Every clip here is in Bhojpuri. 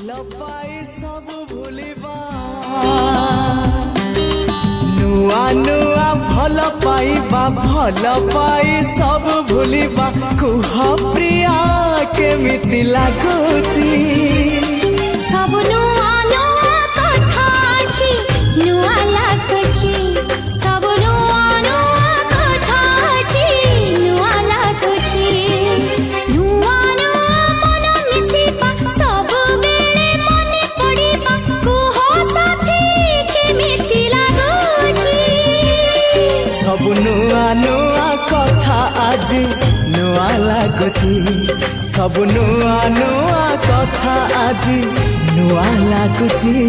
भल पाई सब भूलिबा नुआ नुआ भल पाई सब भूलिबा कुह प्रिया केमिति लागुची सब नुआ नुआ कथा अछि नुआ लागुची सब नुआ नुआ कथा अछि नुआ लागुची नुआ नुआ मन मिसिबा सब बेले मने पड़िबा कुह साथी केमिति लागुची सब नुआ नुआ कथा आज नुआ लागुची सब नुआ नुआ कथा आज नुआ लागुची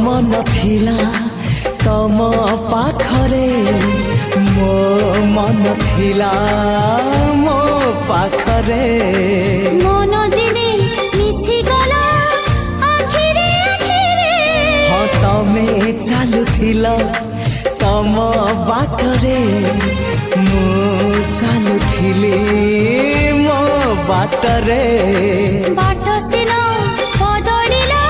मन थिला तम पाखरे मो मन थिला मो पाखरे मन दिने मिसी गला आखिरे आखिरे हाँ तमे चालुथिला तम बाटरे मो चालुथिली मो बाटरे बाट सिना बदलिला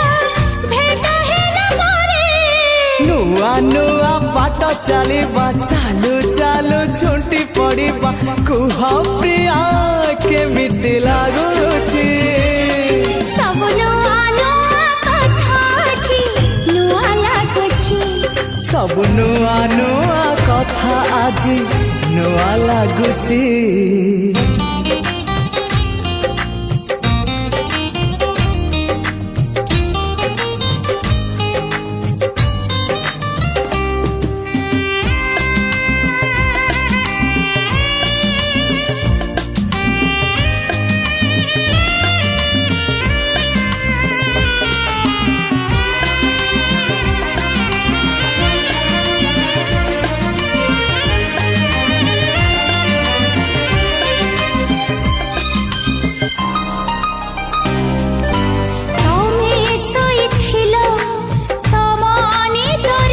भेट हेला मारे नुआ नुआ बाट चलिबा चालू चालू छुंटी पड़िबा कुह प्रिया केमिति लागुची सब नुआ नुआ कथा अछि नुआ लागुची सब नुआ नुआ कथा आज नुआ लागुची।